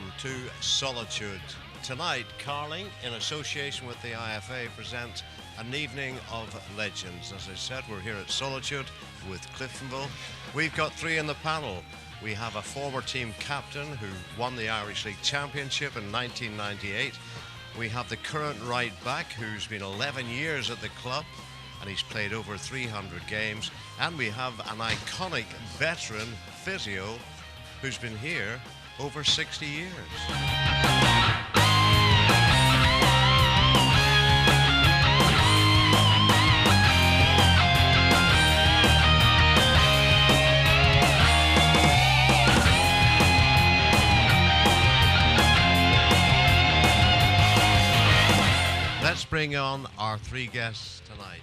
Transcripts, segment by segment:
welcome to Solitude. Tonight, Carling, in association with the IFA, present an evening of legends. As I said, we're here at Solitude with Cliftonville. We've got three in the panel. We have a former team captain who won the Irish League Championship in 1998. We have the current right back who's been 11 years at the club and he's played over 300 games. And we have an iconic veteran physio who's been here over 60 years. Let's bring on our three guests tonight,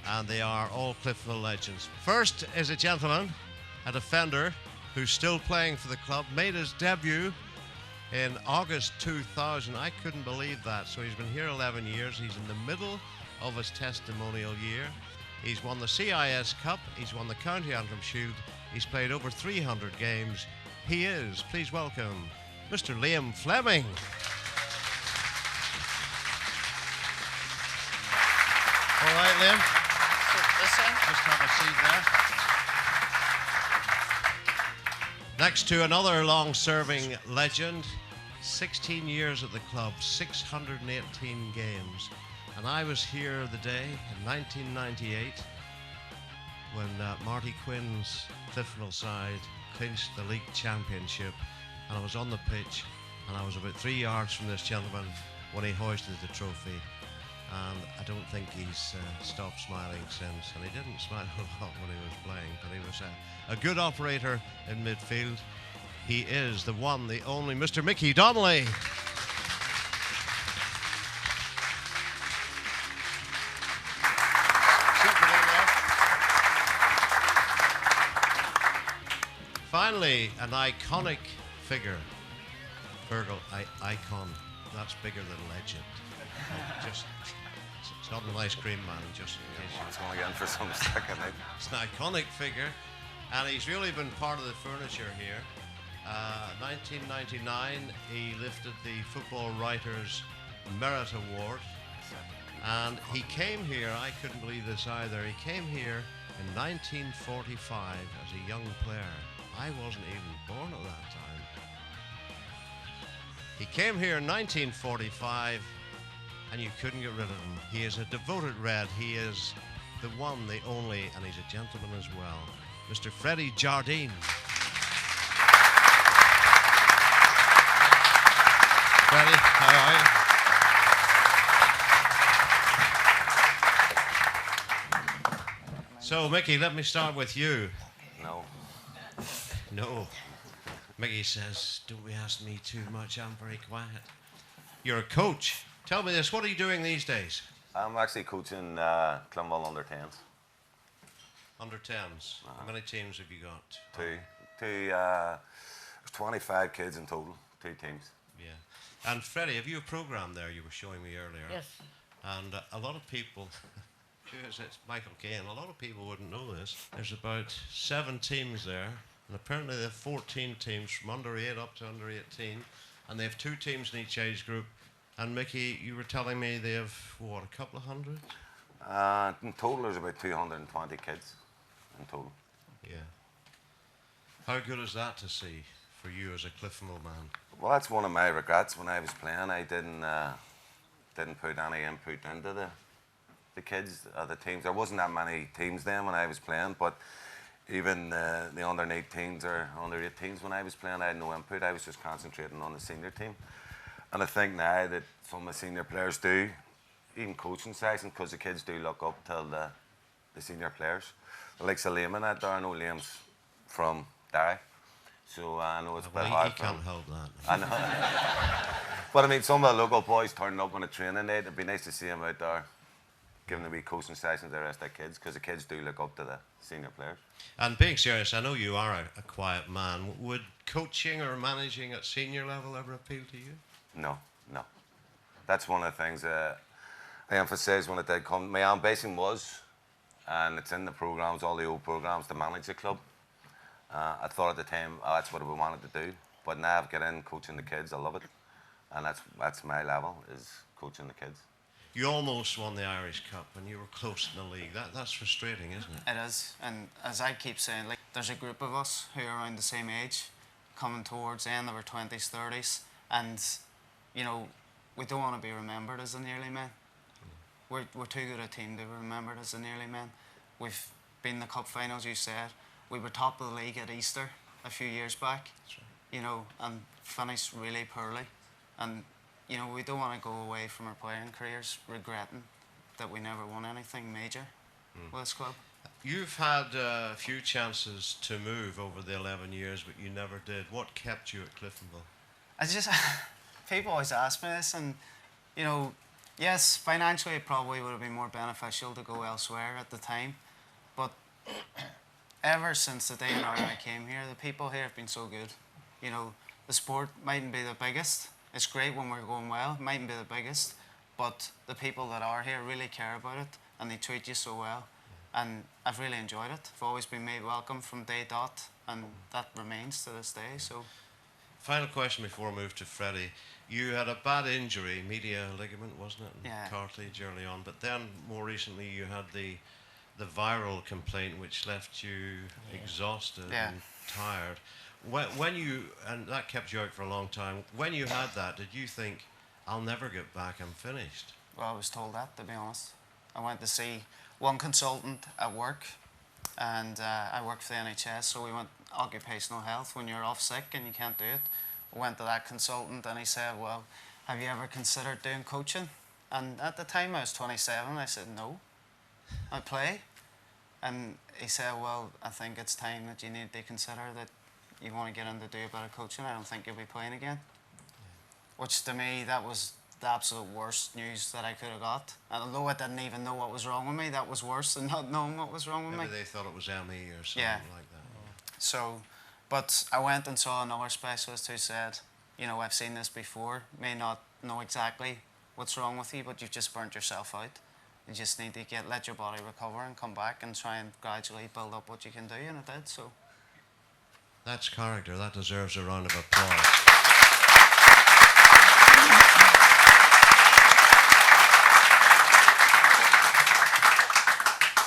and they are all Cliftonville legends. First is a gentleman, a defender, who's still playing for the club, made his debut in August 2000. I couldn't believe that. So he's been here 11 years. He's in the middle of his testimonial year. He's won the CIS Cup. He's won the County Antrim Shield. He's played over 300 games. He is, please welcome, Mr. Liam Fleming. All right, Liam. Just have a seat there. Next to another long-serving legend, 16 years at the club, 618 games. And I was here the day in 1998 when Marty Quinn's Cliftonville side clinched the league championship. And I was on the pitch, and I was about 3 yards from this gentleman when he hoisted the trophy. And I don't think he's stopped smiling since. And he didn't smile a lot when he was playing, but he was a good operator in midfield. He is the one, the only Mr. Mickey Donnelly. Finally, an iconic figure. Virgil, icon. That's bigger than legend. It's not an ice cream man, just in case it's going again for some second. It's an iconic figure, and he's really been part of the furniture here. 1999, he lifted the Football Writers Merit Award, and he came here, I couldn't believe this either, he came here in 1945 as a young player. I wasn't even born at that time. He came here in 1945, and you couldn't get rid of him. He is a devoted Red. He is the one, the only, and he's a gentleman as well. Mr. Freddie Jardine. Freddie, how are you? So, Mickey, let me start with you. No. Mickey says, don't we ask me too much, I'm very quiet. You're a coach. Tell me this, what are you doing these days? I'm actually coaching Cliftonville under 10s. Under 10s? How many teams have you got? Two. There's 25 kids in total, 2 teams. Yeah. And Freddie, have you a program there you were showing me earlier? Yes. And a lot of people, it's Michael Caine, a lot of people wouldn't know this. There's about 7 teams there, and apparently they have 14 teams from under 8 up to under 18, and they have 2 teams in each age group. And Mickey, you were telling me they have, what, a couple of hundred? In total, there's about 220 kids in total. Yeah. How good is that to see for you as a Cliftonville man? Well, that's one of my regrets when I was playing. I didn't put any input into the kids, the teams. There wasn't that many teams then when I was playing, but even the under 18s or under 18s when I was playing, I had no input. I was just concentrating on the senior team. And I think now that some of the senior players do, even coaching sessions, because the kids do look up to the senior players. The likes of Liam and that there, I know Liam's from Derry, so I know it's a bit hard for him. He can't help that. I know. But I mean, some of the local boys turning up on a training day, it'd be nice to see him out there giving the wee coaching sessions to the rest of the kids, because the kids do look up to the senior players. And being serious, I know you are a quiet man. Would coaching or managing at senior level ever appeal to you? No. That's one of the things I emphasised when it did come. My ambition was, and it's in the programmes, all the old programmes, to manage the club. I thought at the time, that's what we wanted to do. But now I've got in coaching the kids. I love it, and that's my level, is coaching the kids. You almost won the Irish Cup and you were close in the league. That's frustrating, isn't it? It is, and as I keep saying, like, there's a group of us who are around the same age, coming towards the end of our 20s, 30s, and, you know, we don't want to be remembered as the nearly men. We're too good a team to be remembered as the nearly men. We've been in the cup finals, you said. We were top of the league at Easter a few years back, you know, and finished really poorly. And, you know, we don't want to go away from our playing careers regretting that we never won anything major with this club. You've had a few chances to move over the 11 years, but you never did. What kept you at Cliftonville? I just, people always ask me this, and, you know, yes, financially it probably would have been more beneficial to go elsewhere at the time, but ever since the day I came here, the people here have been so good. You know, the sport mightn't be the biggest. It's great when we're going well, it mightn't be the biggest, but the people that are here really care about it, and they treat you so well. And I've really enjoyed it. I've always been made welcome from day dot, and that remains to this day. So, final question before I move to Freddie. You had a bad injury, medial ligament, wasn't it? Yeah. Cartilage early on, but then more recently you had the viral complaint, which left you exhausted and tired. When you, and that kept you out for a long time. When you had that, did you think, I'll never get back, I'm finished? well, I was told that, to be honest. I went to see one consultant at work, and I work for the NHS, so we went occupational health when you're off sick and you can't do it. We went to that consultant and he said, well, have you ever considered doing coaching? And at the time I was 27, I said, no, I play. And he said, well, I think it's time that you need to consider that you want to get into do a bit of coaching. I don't think you'll be playing again. Which to me, that was the absolute worst news that I could have got. And although I didn't even know what was wrong with me, that was worse than not knowing what was wrong with me. Maybe they thought it was ME or something like that. So, but I went and saw another specialist who said, you know, I've seen this before, may not know exactly what's wrong with you, but you've just burnt yourself out. You just need to let your body recover and come back and try and gradually build up what you can do, and it did, so. That's character. That deserves a round of applause.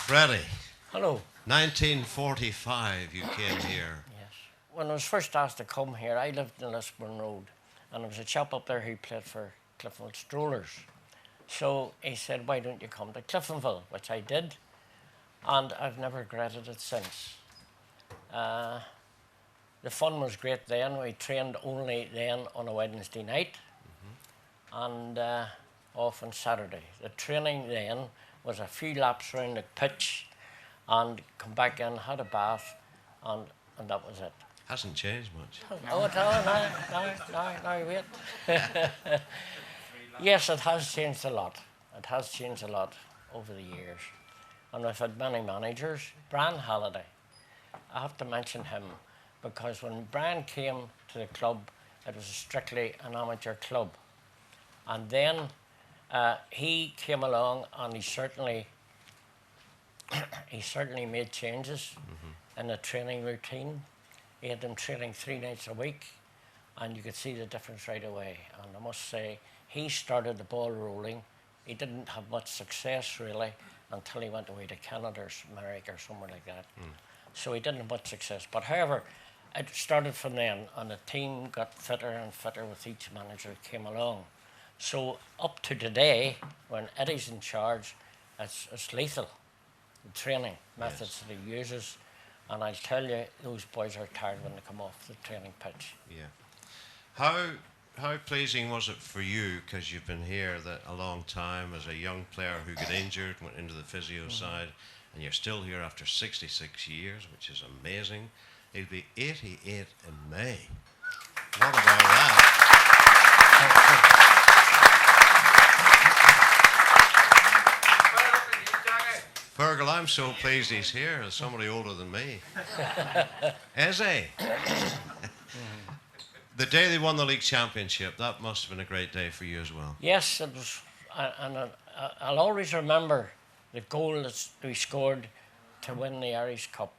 Freddie. Hello. 1945 you came here. Yes. When I was first asked to come here, I lived in Lisburn Road, and there was a chap up there who played for Cliftonville Strollers. So he said, why don't you come to Cliftonville, which I did, and I've never regretted it since. The fun was great then. We trained only then on a Wednesday night and off on Saturday. The training then was a few laps around the pitch and come back in, had a bath, and that was it. Hasn't changed much. Oh, no, wait. Yes, it has changed a lot. It has changed a lot over the years. And we've had many managers. Brian Halliday, I have to mention him, because when Brian came to the club, it was strictly an amateur club. And then he came along and he certainly made changes in the training routine. He had them training 3 nights a week, and you could see the difference right away. And I must say, he started the ball rolling. He didn't have much success really until he went away to Canada or America or somewhere like that. So he didn't have much success. But however, it started from then, and the team got fitter and fitter with each manager that came along. So up to today, when Eddie's in charge, it's lethal, the training methods that he uses. And I tell you, those boys are tired when they come off the training pitch. Yeah. How pleasing was it for you, because you've been here a long time as a young player who got injured, went into the physio side, and you're still here after 66 years, which is amazing. He'll be 88 in May. What about that? Fergal, I'm so pleased he's here. There's somebody older than me. Is he? The day they won the league championship, that must have been a great day for you as well. Yes, it was, and I'll always remember the goal that we scored to win the Irish Cup.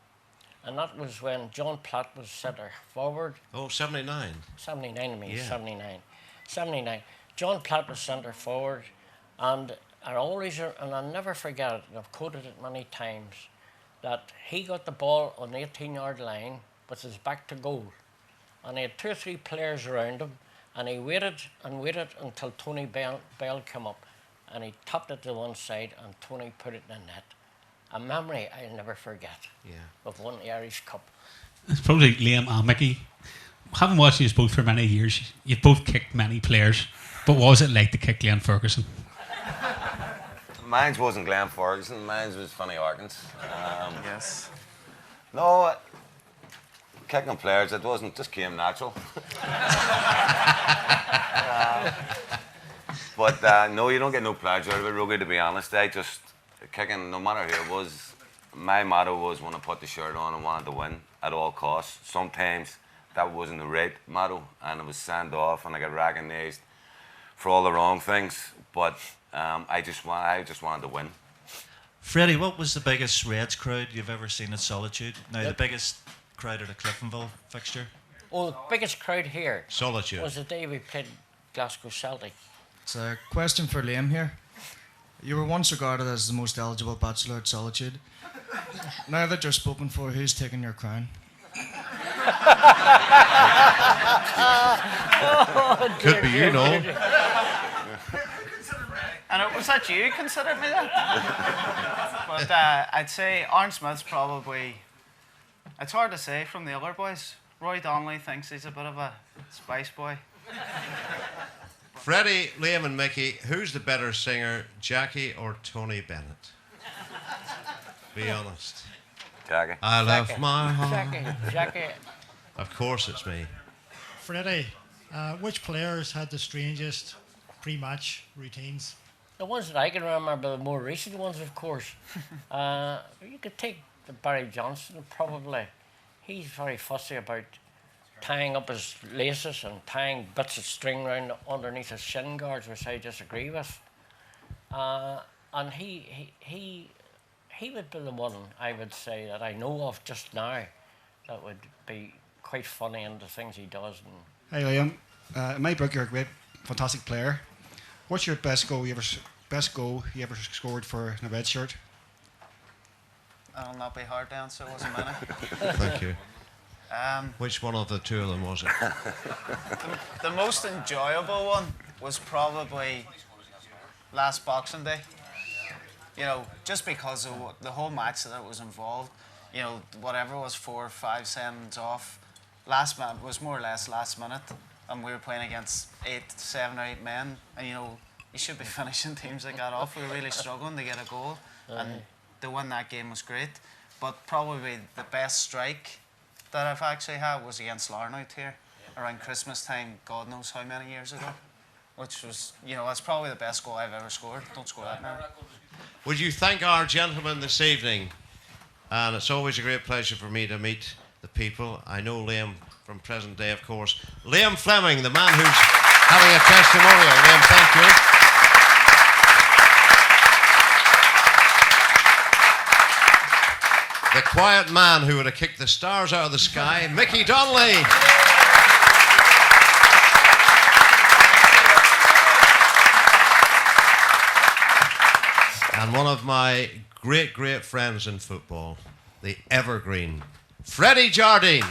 and that was when John Platt was centre forward. Oh, 79. 79, I mean, Yeah. 79. 79. John Platt was centre forward, and I'll never forget it, and I've quoted it many times, that he got the ball on the 18-yard line with his back to goal, and he had 2 or 3 players around him, and he waited and waited until Tony Bell came up, and he tapped it to one side, and Tony put it in the net. A memory I'll never forget. Yeah. Of won the Irish Cup. It's probably Liam and Mickey. Having watched you both for many years, you've both kicked many players, but what was it like to kick Glenn Ferguson? Mine wasn't Glenn Ferguson, mine was Funny Orkins. Yes. No, kicking players, it wasn't, just came natural. But no, you don't get no pleasure out of it, Rogie, to be honest. I just, kicking, no matter who it was, my motto was when I put the shirt on, I wanted to win at all costs. Sometimes that wasn't the right motto, and it was signed off, and I got recognised for all the wrong things. But I just wanted to win. Freddie, what was the biggest Reds crowd you've ever seen at Solitude? Now, the biggest crowd at a Cliftonville fixture? Oh, the biggest crowd here Solitude. was the day we played Glasgow Celtic. It's a question for Liam here. You were once regarded as the most eligible bachelor at Solitude. Now that you're spoken for, who's taking your crown? Could be you, know. And it was that you considered me that? But I'd say Aaron Smith's probably, it's hard to say from the other boys. Roy Donnelly thinks he's a bit of a spice boy. Freddie, Liam and Mickey, who's the better singer, Jackie or Tony Bennett? Be honest. Jackie. I left my heart. Jackie. Of course it's me. Freddie, which players had the strangest pre-match routines? The ones that I can remember, the more recent ones, of course. You could take the Barry Johnson, probably. He's very fussy about tying up his laces and tying bits of string round underneath his shin guards, which I disagree with. And he would be the one, I would say, that I know of just now that would be quite funny in the things he does. Hey Liam, in my book you're a great, fantastic player. What's your best goal you ever scored for a red shirt? That'll not be hard to answer, wasn't many. Thank you. Which one of the two of them was it? The most enjoyable one was probably last Boxing Day. You know, just because of the whole match that was involved, you know, whatever was 4 or 5 sends off, last minute was more or less last minute, and we were playing against 7 or 8 men, and you know, you should be finishing teams like that off. We were really struggling to get a goal, and to win that game was great. But probably the best strike that I've actually had was against Larnout here around Christmas time, God knows how many years ago, which was, you know, that's probably the best goal I've ever scored. Don't score that now. Would you thank our gentlemen this evening? And it's always a great pleasure for me to meet the people. I know Liam from present day, of course. Liam Fleming, the man who's having a testimonial. Liam, thank you. The quiet man who would have kicked the stars out of the sky, Mickey Donnelly. And one of my great, great friends in football, the evergreen, Freddie Jardine.